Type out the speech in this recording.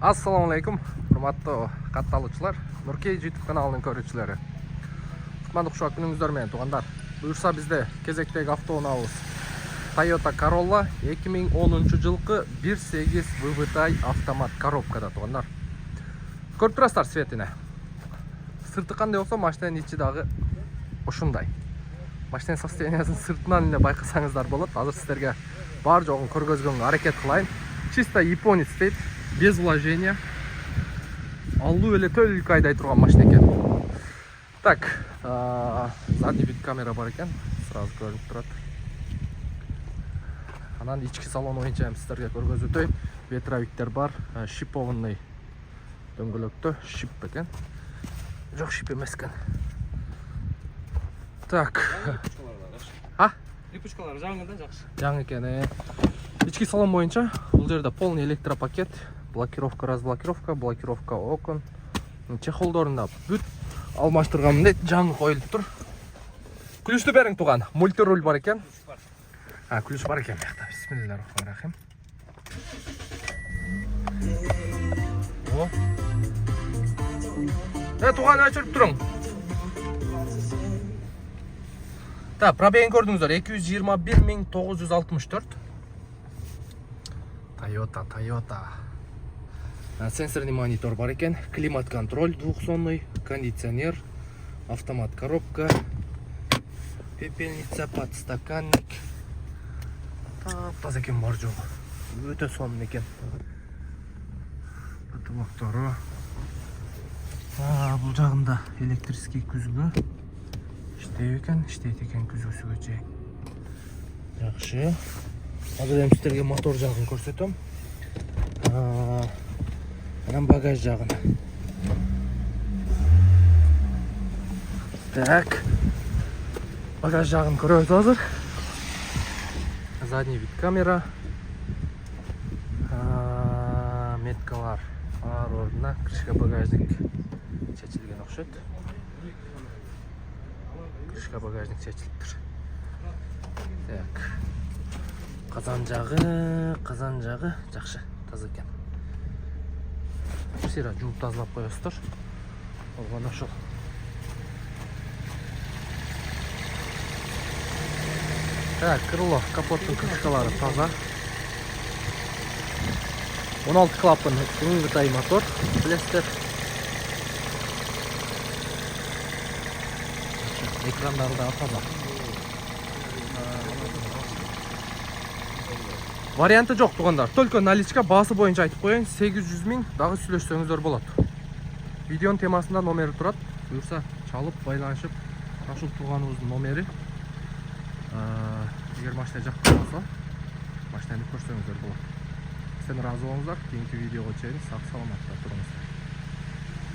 Assalamu alaikum, hurmatli qattalochilar, Nurkey YouTube kanalının көрүүчүлөрү. Кутмандык ушак күнүңүздөр менен туугандар. Буюрса бизде кезектеги автоунаабыз Toyota Corolla 2010 жылкы 1.8 VVTi автомат коробкада туугандар. Көрүп турасыздар светине. Сырты кандай болсо, машинанын ичи дагы ушундай. Машинанын состояниясын сыртынан эле байкасаңыздар болот. Азыр сиздерге бар жогун көргөзгөнгө аракет кылайын. Чисто японец дейт, без вложения. Алуу эле только айдай турган машина экен. Так, задний вид камера бар экен, сразу көрүнүп турат. Анан ички салон боюнча сиздерге көргөзүп өтөйм. Ветровиктер бар, шипованный дөңгөлөктө шип экен. Жок, шип эмес экен. Так. Рипучкалар жаңы да жакшы. Жаңы экен. Ички салон боюнча бул жерде полный электропакет, блокировка, разблокировка, блокировка окон, чехолдорунда бүт алмаштырган мындай жаңы коюлуп тур. Ключту бериң туган. Мультируль бар экен. Ключ бар экен бuyakta. Бисмиллахиррахманиррахим. Туган ачырып туруң. Так, пробегин көрдүңүздөр 221.964. Toyota. Сенсорный монитор бар экен, климат-контроль двухзонный, кондиционер, автомат коробка, пепельница, подстаканник. Таза экен бар жогу. Өтө сонун экен. Потолоктору. Бул жагында электрический күзгү. Иштейт экен күзгүсүгө чейин. Жакшы. Азыр эми сиздерге мотор жагын көрсөтөм. Анан багаж жагын. Так. Багаж жагын көрөбүз азыр. Задний вид камера. Меткалар бар ордуна. Крышка багажник чечилген окшойт. Крышка багажник чечилиптир. Так. Казан жагы жакшы, таза экен. Сира жууп тазалап коесуздар. Болгону ошол. Так, крыло, капоттун крышкалары таза. 16 клапан, VVTi мотор, билесиздер. Экрандары да таза. Варианты жок туугандар. Только наличка баасы боюнча айтып коеюн, 800 000 дагы сүйлөшсөңүздөр болот. Видеонун темасында номери турат. Буюрса чалып байланышып, Рашул тууганыбыздын номери. Эгер машина жаккан болсо, машинаны көрсөңүздөр болот. Сиздер ыраазы болуңуздар. Кийинки видеого чейин сак саламатта туруңуздар.